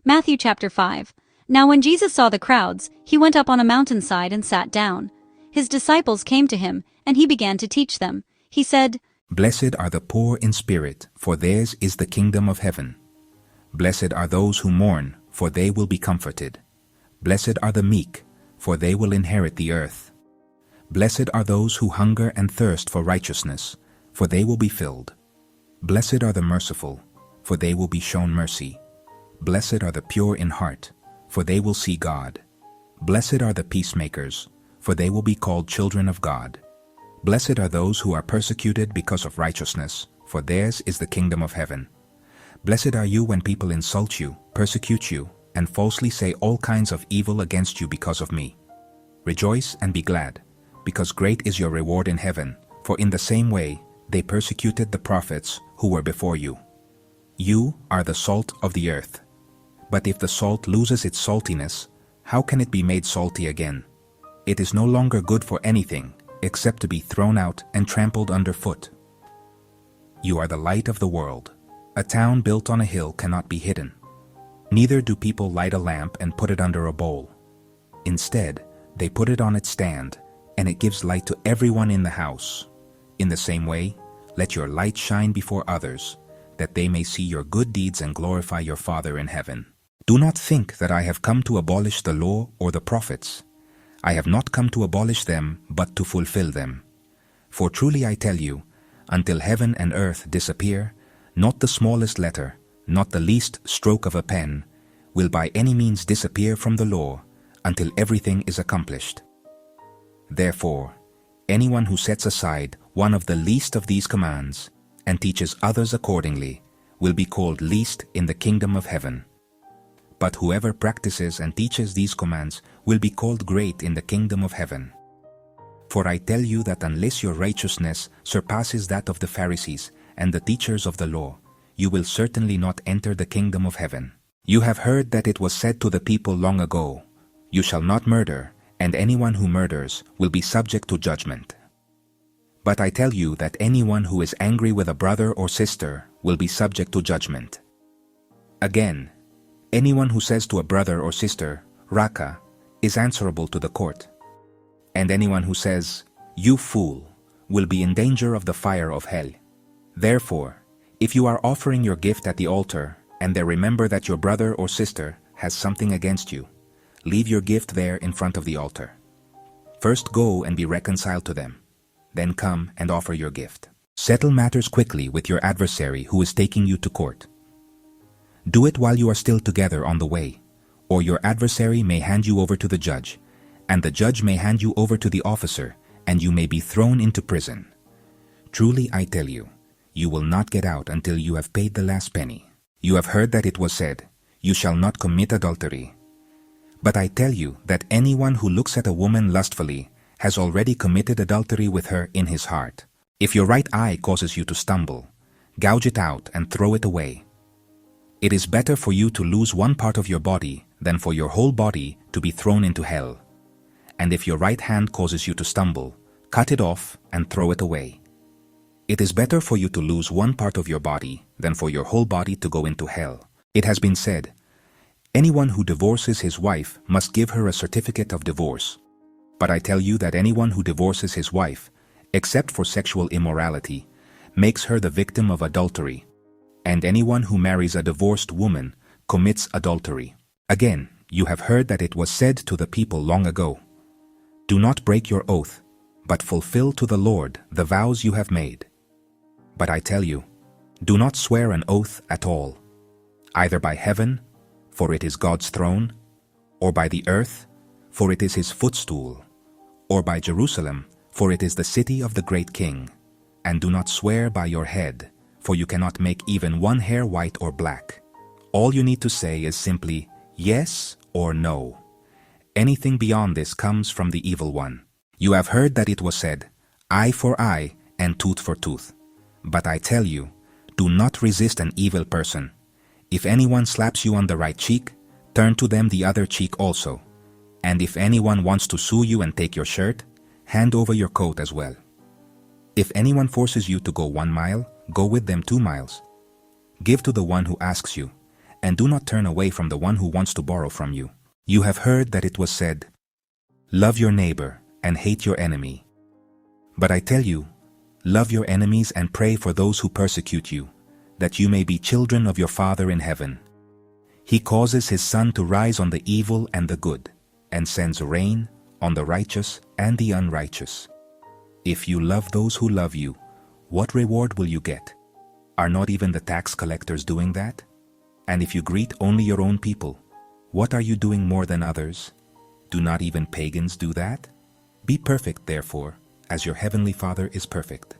Matthew chapter 5. Now when Jesus saw the crowds, he went up on a mountainside and sat down. His disciples came to him, and he began to teach them. He said, Blessed are the poor in spirit, for theirs is the kingdom of heaven. Blessed are those who mourn, for they will be comforted. Blessed are the meek, for they will inherit the earth. Blessed are those who hunger and thirst for righteousness, for they will be filled. Blessed are the merciful, for they will be shown mercy. Blessed are the pure in heart, for they will see God. Blessed are the peacemakers, for they will be called children of God. Blessed are those who are persecuted because of righteousness, for theirs is the kingdom of heaven. Blessed are you when people insult you, persecute you, and falsely say all kinds of evil against you because of me. Rejoice and be glad, because great is your reward in heaven, for in the same way they persecuted the prophets who were before you. You are the salt of the earth. But if the salt loses its saltiness, how can it be made salty again? It is no longer good for anything except to be thrown out and trampled underfoot. You are the light of the world. A town built on a hill cannot be hidden. Neither do people light a lamp and put it under a bowl. Instead, they put it on its stand, and it gives light to everyone in the house. In the same way, let your light shine before others, that they may see your good deeds and glorify your Father in heaven. Do not think that I have come to abolish the law or the prophets. I have not come to abolish them, but to fulfill them. For truly I tell you, until heaven and earth disappear, not the smallest letter, not the least stroke of a pen, will by any means disappear from the law, until everything is accomplished. Therefore, anyone who sets aside one of the least of these commands, and teaches others accordingly, will be called least in the kingdom of heaven. But whoever practices and teaches these commands will be called great in the kingdom of heaven. For I tell you that unless your righteousness surpasses that of the Pharisees and the teachers of the law, you will certainly not enter the kingdom of heaven. You have heard that it was said to the people long ago, You shall not murder, and anyone who murders will be subject to judgment. But I tell you that anyone who is angry with a brother or sister will be subject to judgment. Again, anyone who says to a brother or sister, Raka, is answerable to the court. And anyone who says, You fool, will be in danger of the fire of hell. Therefore, if you are offering your gift at the altar, and there remember that your brother or sister has something against you, leave your gift there in front of the altar. First go and be reconciled to them. Then come and offer your gift. Settle matters quickly with your adversary who is taking you to court. Do it while you are still together on the way, or your adversary may hand you over to the judge, and the judge may hand you over to the officer, and you may be thrown into prison. Truly I tell you, you will not get out until you have paid the last penny. You have heard that it was said, You shall not commit adultery. But I tell you that anyone who looks at a woman lustfully has already committed adultery with her in his heart. If your right eye causes you to stumble, gouge it out and throw it away. It is better for you to lose one part of your body than for your whole body to be thrown into hell. And if your right hand causes you to stumble, cut it off and throw it away. It is better for you to lose one part of your body than for your whole body to go into hell. It has been said, Anyone who divorces his wife must give her a certificate of divorce. But I tell you that anyone who divorces his wife, except for sexual immorality, makes her the victim of adultery. And anyone who marries a divorced woman commits adultery. Again, you have heard that it was said to the people long ago, Do not break your oath, but fulfill to the Lord the vows you have made. But I tell you, do not swear an oath at all, either by heaven, for it is God's throne, or by the earth, for it is his footstool, or by Jerusalem, for it is the city of the great king. And do not swear by your head, for you cannot make even one hair white or black. All you need to say is simply yes or no. Anything beyond this comes from the evil one. You have heard that it was said, Eye for eye and tooth for tooth. But I tell you, do not resist an evil person. If anyone slaps you on the right cheek, turn to them the other cheek also. And if anyone wants to sue you and take your shirt, hand over your coat as well. If anyone forces you to go 1 mile, go with them 2 miles. Give to the one who asks you, And do not turn away from the one who wants to borrow from you. You have heard that it was said, 'Love your neighbor and hate your enemy.' But I tell you, love your enemies and pray for those who persecute you, that you may be children of your Father in heaven. He causes his sun to rise on the evil and the good, and sends rain on the righteous and the unrighteous. If you love those who love you, what reward will you get? Are not even the tax collectors doing that? And if you greet only your own people, what are you doing more than others? Do not even pagans do that? Be perfect, therefore, as your heavenly Father is perfect.